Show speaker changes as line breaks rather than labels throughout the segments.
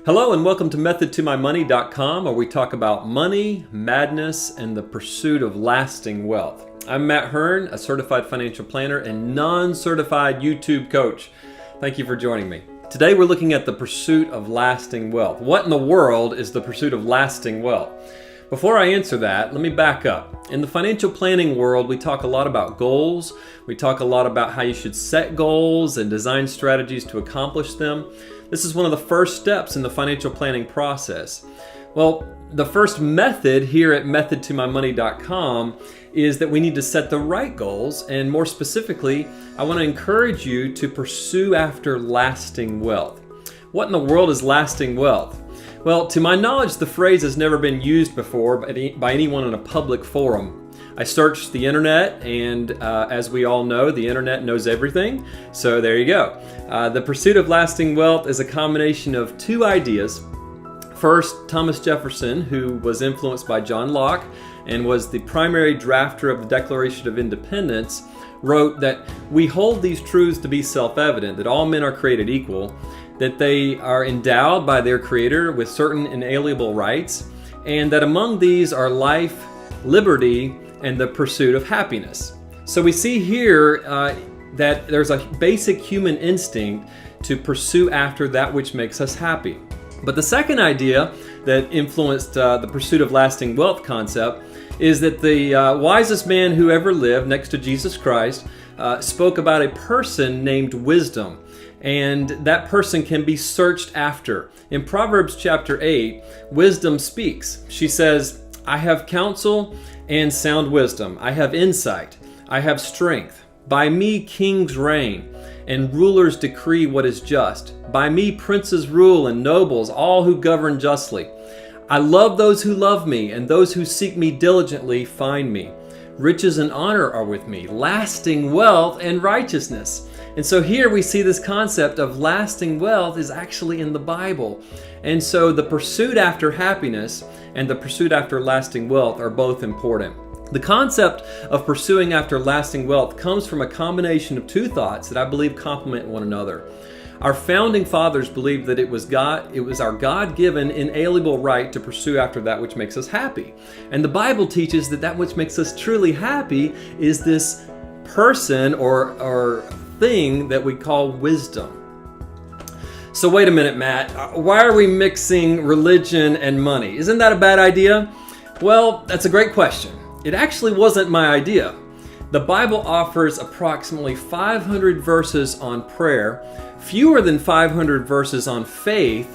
Hello and welcome to methodtomymoney.com, where we talk about money, madness, and the pursuit of lasting wealth. I'm Matt Hearn, a certified financial planner and non-certified YouTube coach. Thank you for joining me. Today we're looking at the pursuit of lasting wealth. What in the world is the pursuit of lasting wealth? Before I answer that, let me back up. In the financial planning world, we talk a lot about goals. We talk a lot about how you should set goals and design strategies to accomplish them. This is one of the first steps in the financial planning process. Well, the first method here at methodtomymoney.com is that we need to set the right goals, and more specifically, I want to encourage you to pursue after lasting wealth. What in the world is lasting wealth? Well, to my knowledge, the phrase has never been used before by anyone in a public forum. I searched the internet, and as we all know, the internet knows everything. So there you go. The pursuit of lasting wealth is a combination of two ideas. First, Thomas Jefferson, who was influenced by John Locke and was the primary drafter of the Declaration of Independence, wrote that we hold these truths to be self-evident, that all men are created equal, that they are endowed by their Creator with certain inalienable rights, and that among these are life, liberty, and the pursuit of happiness. So we see here that there's a basic human instinct to pursue after that which makes us happy. But the second idea that influenced the pursuit of lasting wealth concept is that the wisest man who ever lived, next to Jesus Christ, spoke about a person named wisdom. And that person can be searched after. In Proverbs chapter 8, wisdom speaks. She says, I have counsel and sound wisdom. I have insight. I have strength. By me kings reign, and rulers decree what is just. By me princes rule, and nobles, all who govern justly. I love those who love me, and those who seek me diligently find me. Riches and honor are with me, lasting wealth and righteousness. And so here we see this concept of lasting wealth is actually in the Bible. And so the pursuit after happiness and the pursuit after lasting wealth are both important. The concept of pursuing after lasting wealth comes from a combination of two thoughts that I believe complement one another. Our founding fathers believed that it was our God-given inalienable right to pursue after that which makes us happy. And the Bible teaches that that which makes us truly happy is this person or thing that we call wisdom. So wait a minute, Matt. Why are we mixing religion and money? Isn't that a bad idea? Well, that's a great question. It actually wasn't my idea. The Bible offers approximately 500 verses on prayer, fewer than 500 verses on faith,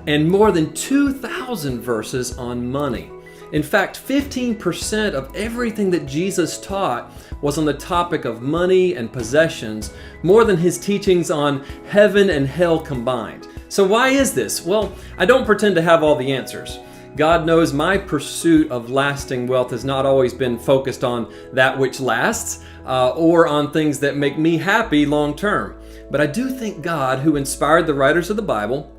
and more than 2,000 verses on money. In fact, 15% of everything that Jesus taught was on the topic of money and possessions, more than his teachings on heaven and hell combined. So why is this? Well, I don't pretend to have all the answers. God knows my pursuit of lasting wealth has not always been focused on that which lasts or on things that make me happy long term. But I do think God, who inspired the writers of the Bible,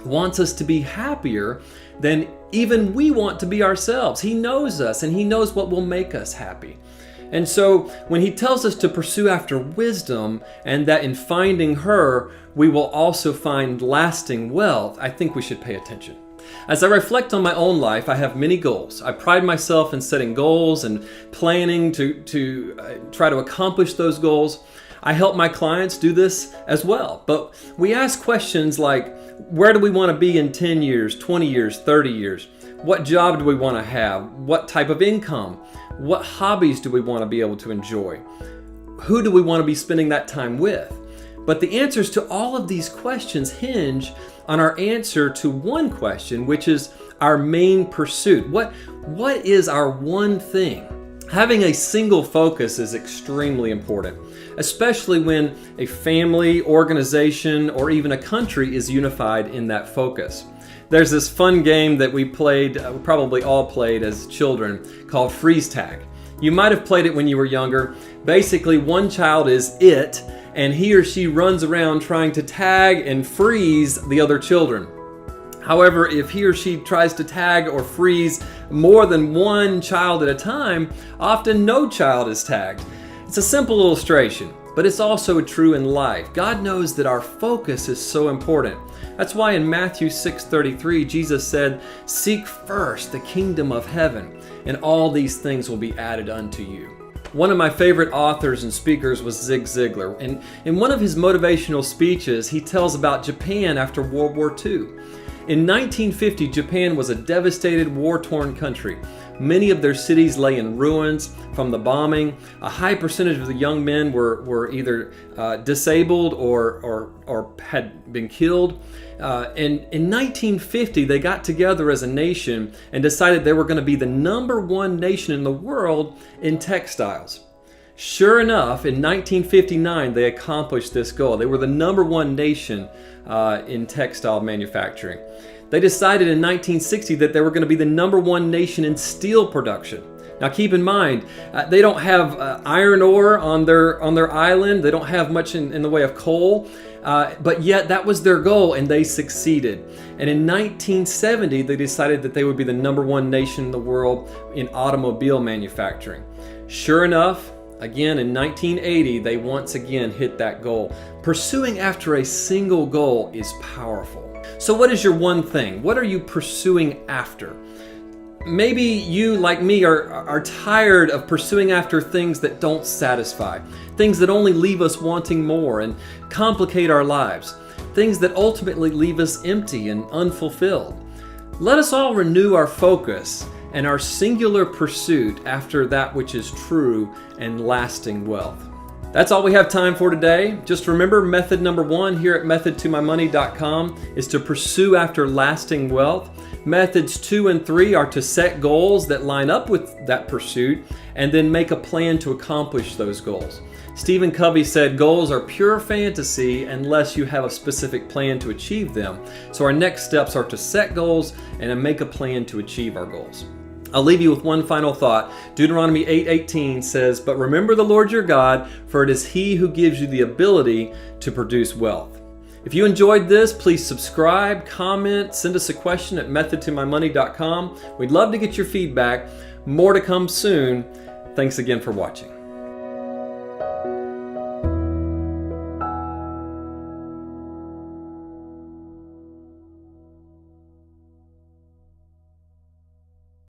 wants us to be happier than even we want to be ourselves. He knows us, and he knows what will make us happy. And so when he tells us to pursue after wisdom, and that in finding her, we will also find lasting wealth, I think we should pay attention. As I reflect on my own life, I have many goals. I pride myself in setting goals and planning to try to accomplish those goals. I help my clients do this as well. But we ask questions like, where do we want to be in 10 years, 20 years, 30 years? What job do we want to have? What type of income? What hobbies do we want to be able to enjoy? Who do we want to be spending that time with? But the answers to all of these questions hinge on our answer to one question, which is our main pursuit. What is our one thing? Having a single focus is extremely important, especially when a family, organization, or even a country is unified in that focus. There's this fun game that we probably all played as children, called freeze tag. You might have played it when you were younger. Basically, one child is it, and he or she runs around trying to tag and freeze the other children. However, if he or she tries to tag or freeze more than one child at a time, often no child is tagged. It's a simple illustration, but it's also true in life. God knows that our focus is so important. That's why in Matthew 6:33, Jesus said, "Seek first the kingdom of heaven, and all these things will be added unto you." One of my favorite authors and speakers was Zig Ziglar. And in one of his motivational speeches, he tells about Japan after World War II. In 1950, Japan was a devastated, war-torn country. Many of their cities lay in ruins from the bombing. A high percentage of the young men were either disabled or had been killed. And in 1950, they got together as a nation and decided they were going to be the #1 nation in the world in textiles. Sure enough, in 1959, they accomplished this goal. They were the #1 nation in textile manufacturing. They decided in 1960 that they were going to be the #1 nation in steel production. Now keep in mind, they don't have iron ore on their island. They don't have much in the way of coal, but yet that was their goal and they succeeded. And in 1970, they decided that they would be the #1 nation in the world in automobile manufacturing. Sure enough, again in 1980, they once again hit that goal. Pursuing after a single goal is powerful. So what is your one thing? What are you pursuing after? Maybe you, like me, are tired of pursuing after things that don't satisfy, things that only leave us wanting more and complicate our lives, things that ultimately leave us empty and unfulfilled. Let us all renew our focus and our singular pursuit after that which is true and lasting wealth. That's all we have time for today. Just remember, method number 1 here at methodtomymoney.com is to pursue after lasting wealth. Methods 2 and 3 are to set goals that line up with that pursuit and then make a plan to accomplish those goals. Stephen Covey said goals are pure fantasy unless you have a specific plan to achieve them. So our next steps are to set goals and to make a plan to achieve our goals. I'll leave you with one final thought. Deuteronomy 8:18 says, "But remember the Lord your God, for it is He who gives you the ability to produce wealth." If you enjoyed this, please subscribe, comment, send us a question at methodtomymoney.com. We'd love to get your feedback. More to come soon. Thanks again for watching.